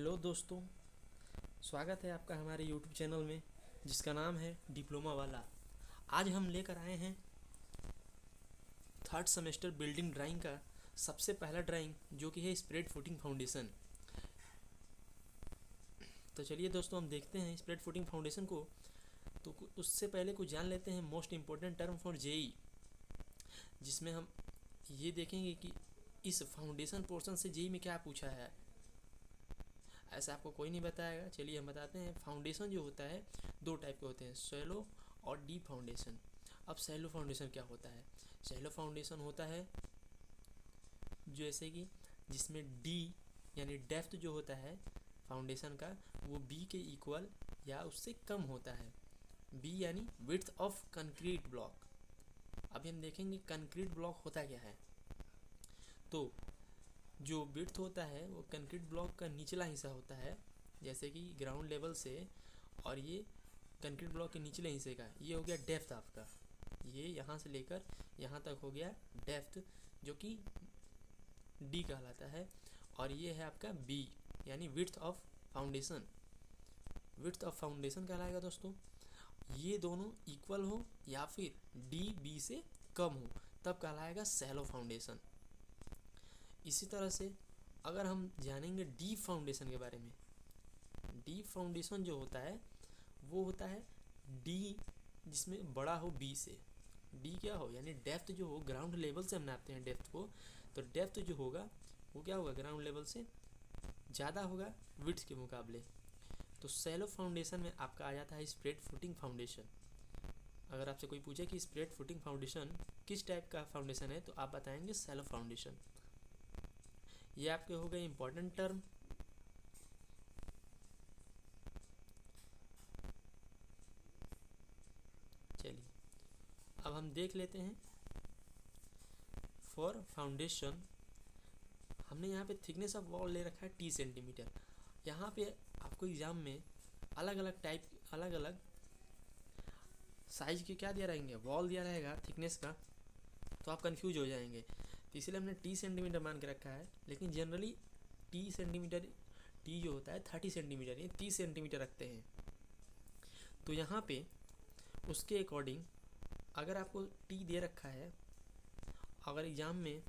Hello दोस्तों, स्वागत है आपका हमारे यूट्यूब चैनल में जिसका नाम है डिप्लोमा वाला। आज हम लेकर आए हैं थर्ड सेमेस्टर बिल्डिंग ड्राइंग का सबसे पहला ड्राइंग जो कि है स्प्रेड फुटिंग फाउंडेशन। तो चलिए दोस्तों हम देखते हैं स्प्रेड फुटिंग फाउंडेशन को। तो उससे पहले कुछ जान लेते हैं most important term for JE, जिसमें हम ये देखेंगे कि इस फाउंडेशन पोर्शन से जेई में क्या पूछा है। ऐसा आपको कोई नहीं बताएगा। चलिए हम बताते हैं। फाउंडेशन जो होता है दो टाइप के होते हैं, शैलो और डीप फाउंडेशन। अब शैलो फाउंडेशन क्या होता है? शैलो फाउंडेशन होता है जैसे कि जिसमें डी यानी डेप्थ जो होता है फाउंडेशन का वो बी के इक्वल या उससे कम होता है। बी यानी विड्थ ऑफ कंक्रीट ब्लॉक। अभी हम देखेंगे कंक्रीट ब्लॉक होता क्या है। तो जो विड्थ होता है वो कंक्रीट ब्लॉक का निचला हिस्सा होता है, जैसे कि ग्राउंड लेवल से, और ये कंक्रीट ब्लॉक के निचले हिस्से का ये हो गया डेप्थ आपका। ये यहाँ से लेकर यहाँ तक हो गया डेप्थ, जो कि डी कहलाता है। और ये है आपका बी यानी width of foundation. Width of foundation कहलाएगा दोस्तों। ये दोनों इक्वल हो या फिर डी बी से कम हो तब कहलाएगा शैलो फाउंडेशन। इसी तरह से अगर हम जानेंगे डीप फाउंडेशन के बारे में, डीप फाउंडेशन जो होता है वो होता है डी जिसमें बड़ा हो बी से। डी क्या हो यानी डेप्थ जो हो, ग्राउंड लेवल से हम नापते हैं डेप्थ को, तो डेप्थ जो होगा वो क्या होगा, ग्राउंड लेवल से ज़्यादा होगा विड्थ के मुकाबले। तो शैलो फाउंडेशन में आपका आ जाता है स्प्रेड फुटिंग फाउंडेशन। अगर आपसे कोई पूछे कि स्प्रेड फुटिंग फाउंडेशन किस टाइप का फाउंडेशन है तो आप बताएंगे शैलो फाउंडेशन। ये आपके हो गए इंपॉर्टेंट टर्म। चलिए अब हम देख लेते हैं फॉर फाउंडेशन। हमने यहाँ पे थिकनेस ऑफ वॉल ले रखा है टी सेंटीमीटर। यहाँ पे आपको एग्जाम में अलग अलग टाइप, अलग अलग साइज के क्या दिया रहेंगे, वॉल दिया रहेगा थिकनेस का, तो आप कंफ्यूज हो जाएंगे। तो इसलिए हमने टी सेंटीमीटर मान के रखा है, लेकिन जनरली टी सेंटीमीटर, टी जो होता है 30 सेंटीमीटर, ये 30 सेंटीमीटर रखते हैं। तो यहाँ पे उसके अकॉर्डिंग अगर आपको टी दे रखा है, अगर एग्जाम में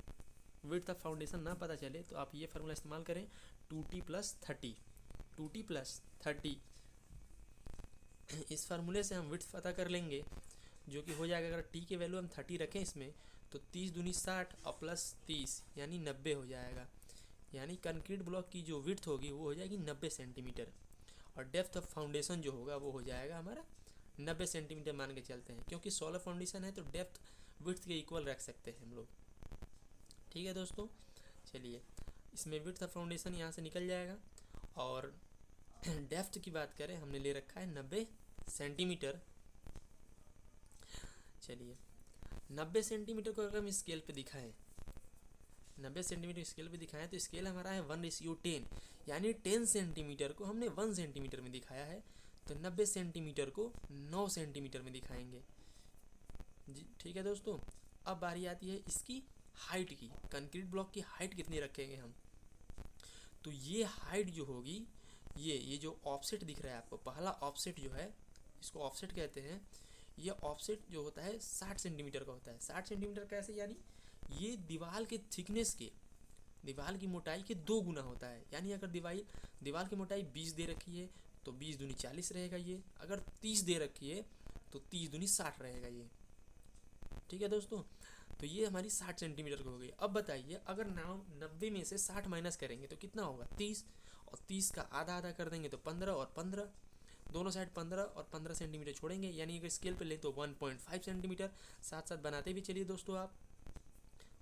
विड्थ ऑफ फाउंडेशन ना पता चले तो आप ये फार्मूला इस्तेमाल करें 2t + 30। 2t + 30 इस फार्मूले से हम विड्थ पता कर लेंगे, जो कि हो जाएगा, अगर टी की वैल्यू हम 30 रखें इसमें तो 30 दूनी 60 और प्लस 30 यानी 90 हो जाएगा। यानी कंक्रीट ब्लॉक की जो विड्थ होगी वो हो जाएगी 90 सेंटीमीटर, और डेप्थ ऑफ फाउंडेशन जो होगा वो हो जाएगा हमारा 90 सेंटीमीटर मान के चलते हैं, क्योंकि सोलर फाउंडेशन है तो डेप्थ विड्थ के इक्वल रख सकते हैं हम लोग। ठीक है दोस्तों, चलिए इसमें विड्थ ऑफ फाउंडेशन यहाँ से निकल जाएगा। और डेप्थ की बात करें, हमने ले रखा है 90 सेंटीमीटर। चलिए 90 सेंटीमीटर को अगर हम स्केल पे दिखाएं, 90 सेंटीमीटर स्केल पे दिखाएं तो स्केल हमारा है 1:10, यानी 10 सेंटीमीटर को हमने 1 सेंटीमीटर में दिखाया है, तो 90 सेंटीमीटर को 9 सेंटीमीटर में दिखाएंगे जी। ठीक है दोस्तों, अब बारी आती है इसकी हाइट की। कंक्रीट ब्लॉक की हाइट कितनी रखेंगे हम, तो ये हाइट जो होगी, ये जो ऑफसेट दिख रहा है आपको, पहला ऑफसेट जो है इसको ऑफसेट कहते हैं। ये ऑफसेट जो होता है 60 सेंटीमीटर का होता है। 60 सेंटीमीटर कैसे, यानी ये दीवार के थिकनेस के, दीवार की मोटाई के 2 गुना होता है। यानी अगर दीवार की मोटाई 20 दे रखी है तो 20 दूनी 40 रहेगा ये। अगर 30 दे रखी है तो 30 दूनी 60 रहेगा ये। ठीक है दोस्तों, तो ये हमारी 60 सेंटीमीटर की हो गई। अब बताइए अगर 90 में से 60 माइनस करेंगे तो कितना होगा, 30, और 30 का आधा आधा कर देंगे तो 15 और 15, दोनों साइड 15 और 15 सेंटीमीटर छोड़ेंगे, यानी अगर स्केल पे ले तो 1.5 सेंटीमीटर। साथ साथ बनाते भी चलिए दोस्तों आप,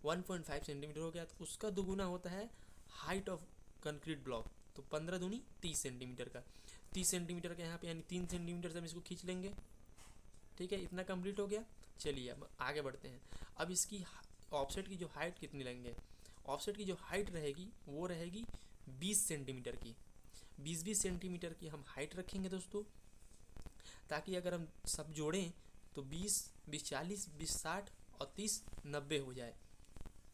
1.5 सेंटीमीटर हो गया, तो उसका दुगुना होता है हाइट ऑफ कंक्रीट ब्लॉक, तो 15 दूनी 30 सेंटीमीटर का। 30 सेंटीमीटर का यहाँ पे यानी 3 सेंटीमीटर से हम इसको खींच लेंगे। ठीक है, इतना कंप्लीट हो गया। चलिए अब आगे बढ़ते हैं। अब इसकी ऑफसेट की जो हाइट कितनी लेंगे, ऑफसेट की जो हाइट रहेगी वो रहेगी 20 सेंटीमीटर की। 20-20 सेंटीमीटर की हम हाइट रखेंगे दोस्तों, ताकि अगर हम सब जोड़ें तो 20, 20 40, 20 60 और 30 90 हो जाए,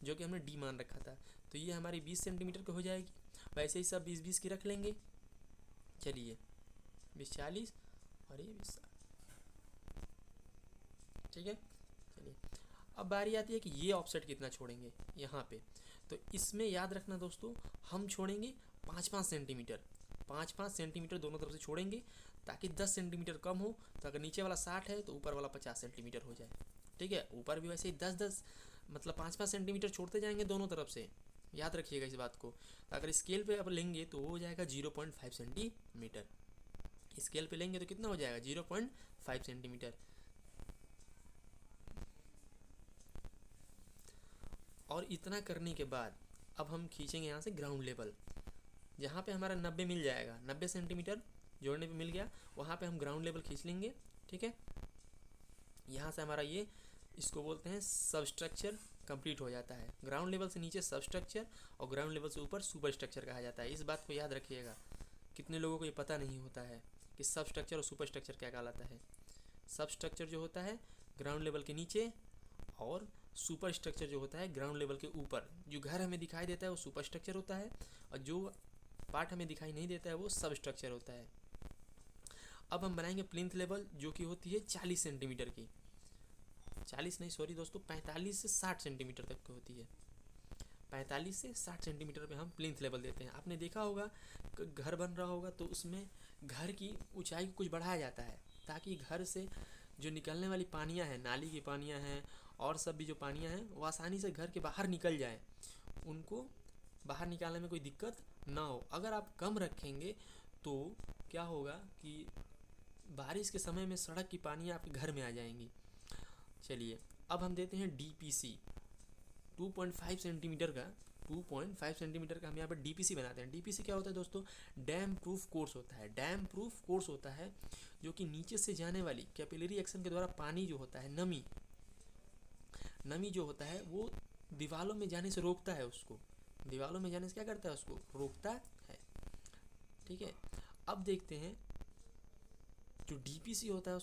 जो कि हमने डी मान रखा था। तो ये हमारी 20 सेंटीमीटर की हो जाएगी। वैसे ही सब 20-20 की रख लेंगे। चलिए 20 40 और ये 20 60, ठीक है। चलिए अब बारी आती है कि ये ऑफसेट कितना छोड़ेंगे यहाँ पे। तो इसमें याद रखना दोस्तों, हम छोड़ेंगे 5-5 सेंटीमीटर, 5-5 सेंटीमीटर दोनों तरफ से छोड़ेंगे, ताकि 10 सेंटीमीटर कम हो। तो अगर नीचे वाला 60 है तो ऊपर वाला 50 सेंटीमीटर हो जाए, ठीक है। ऊपर भी वैसे ही 10-10 मतलब 5-5 सेंटीमीटर छोड़ते जाएंगे दोनों तरफ से, याद रखिएगा इस बात को। तो अगर स्केल पे आप लेंगे तो वो हो जाएगा 0.5 सेंटीमीटर। स्केल पे लेंगे तो कितना हो जाएगा 0.5 सेंटीमीटर। और इतना करने के बाद अब हम खींचेंगे यहाँ से ग्राउंड लेवल, जहाँ पे हमारा 90 मिल जाएगा, 90 सेंटीमीटर जोड़ने पे मिल गया, वहाँ पे हम ग्राउंड लेवल खींच लेंगे, ठीक है। यहाँ से हमारा ये इसको बोलते हैं सबस्ट्रक्चर कंप्लीट हो जाता है। ग्राउंड लेवल से नीचे सबस्ट्रक्चर और ग्राउंड लेवल से ऊपर सुपर स्ट्रक्चर कहा जाता है। इस बात को याद रखिएगा, कितने लोगों को ये पता नहीं होता है कि सब स्ट्रक्चर और सुपर स्ट्रक्चर क्या कहलाता है। सब स्ट्रक्चर जो होता है ग्राउंड लेवल के नीचे, और सुपर स्ट्रक्चर जो होता है ग्राउंड लेवल के ऊपर। जो घर हमें दिखाई देता है वो सुपर स्ट्रक्चर होता है, और जो पार्ट हमें दिखाई नहीं देता है वो सब स्ट्रक्चर होता है। अब हम बनाएंगे प्लिंथ लेवल, जो कि होती है 40 सेंटीमीटर की, 40 नहीं सॉरी दोस्तों, 45 से 60 सेंटीमीटर तक की होती है। 45 से 60 सेंटीमीटर पे हम प्लिंथ लेवल देते हैं। आपने देखा होगा घर बन रहा होगा तो उसमें घर की ऊंचाई को कुछ बढ़ाया जाता है, ताकि घर से जो निकलने वाली पानियाँ हैं, नाली की पानियाँ हैं और सब भी जो पानियाँ हैं, वो आसानी से घर के बाहर निकल जाए, उनको बाहर निकालने में कोई दिक्कत ना हो। अगर आप कम रखेंगे तो क्या होगा कि बारिश के समय में सड़क की पानी आपके घर में आ जाएंगी। चलिए अब हम देते हैं DPC 2.5 सेंटीमीटर का, 2.5 सेंटीमीटर का हम यहाँ पर DPC बनाते हैं। DPC क्या होता है दोस्तों, डैम प्रूफ कोर्स होता है। डैम प्रूफ कोर्स होता है जो कि नीचे से जाने वाली कैपिलरी एक्शन के द्वारा पानी जो होता है, नमी जो होता है, वो दीवालों में जाने से रोकता है। उसको दीवालों में जाने से क्या करता है, उसको रोकता है, ठीक है। अब देखते हैं जो DPC होता है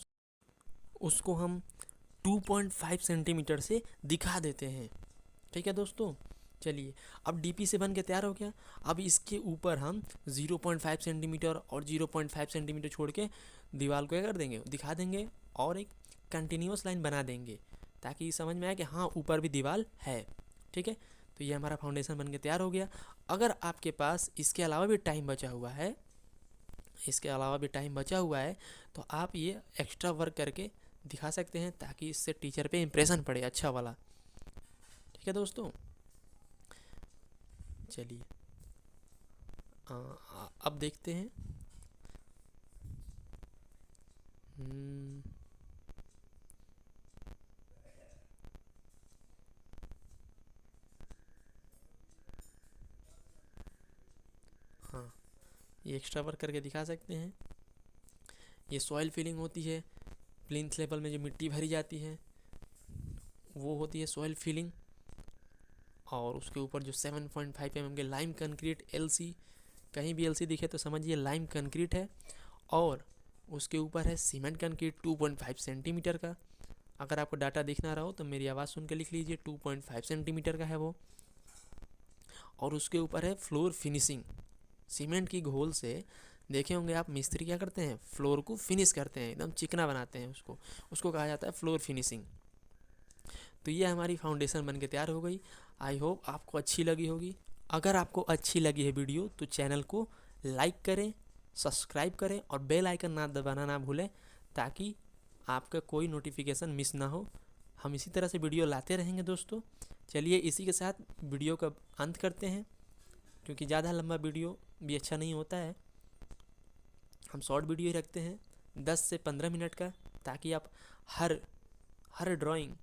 उसको हम 2.5 सेंटीमीटर से दिखा देते हैं, ठीक है दोस्तों। चलिए अब DPC बन के तैयार हो गया। अब इसके ऊपर हम 0.5 सेंटीमीटर और 0.5 सेंटीमीटर छोड़ के दीवार को क्या कर देंगे, दिखा देंगे, और एक कंटिन्यूस लाइन बना देंगे, ताकि समझ में आए कि हाँ ऊपर भी दीवार है, ठीक है। तो ये हमारा फाउंडेशन बन के तैयार हो गया। अगर आपके पास इसके अलावा भी टाइम बचा हुआ है, तो आप ये एक्स्ट्रा वर्क करके दिखा सकते हैं, ताकि इससे टीचर पे इम्प्रेशन पड़े अच्छा वाला, ठीक है दोस्तों। चलिए अब देखते हैं हाँ ये एक्स्ट्रा वर्क करके दिखा सकते हैं। ये सॉइल फिलिंग होती है, प्लिंथ लेवल में जो मिट्टी भरी जाती है वो होती है सॉइल फिलिंग, और उसके ऊपर जो 7.5 mm के लाइम कंक्रीट LC, कहीं भी LC दिखे तो समझिए लाइम कंक्रीट है, और उसके ऊपर है सीमेंट कंक्रीट 2.5 सेंटीमीटर का। अगर आपको डाटा दिखना रहा हो तो मेरी आवाज़ सुन के लिख लीजिए, 2.5 सेंटीमीटर का है वो। और उसके ऊपर है फ्लोर फिनिशिंग, सीमेंट की घोल से देखे होंगे आप मिस्त्री क्या करते हैं, फ्लोर को फिनिश करते हैं, एकदम चिकना बनाते हैं, उसको कहा जाता है फ्लोर फिनिशिंग। तो ये हमारी फाउंडेशन बन के तैयार हो गई। आई होप आपको अच्छी लगी होगी। अगर आपको अच्छी लगी है वीडियो तो चैनल को लाइक करें, सब्सक्राइब करें और बेल आइकन ना दबाना ना भूलें, ताकि आपका कोई नोटिफिकेशन मिस ना हो। हम इसी तरह से वीडियो लाते रहेंगे दोस्तों। चलिए इसी के साथ वीडियो का अंत करते हैं, क्योंकि ज़्यादा लंबा वीडियो भी अच्छा नहीं होता है। हम शॉर्ट वीडियो ही रखते हैं 10 से 15 मिनट का, ताकि आप हर ड्राइंग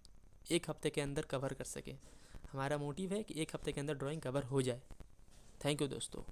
एक हफ्ते के अंदर कवर कर सकें। हमारा मोटिव है कि एक हफ्ते के अंदर ड्राइंग कवर हो जाए। थैंक यू दोस्तों।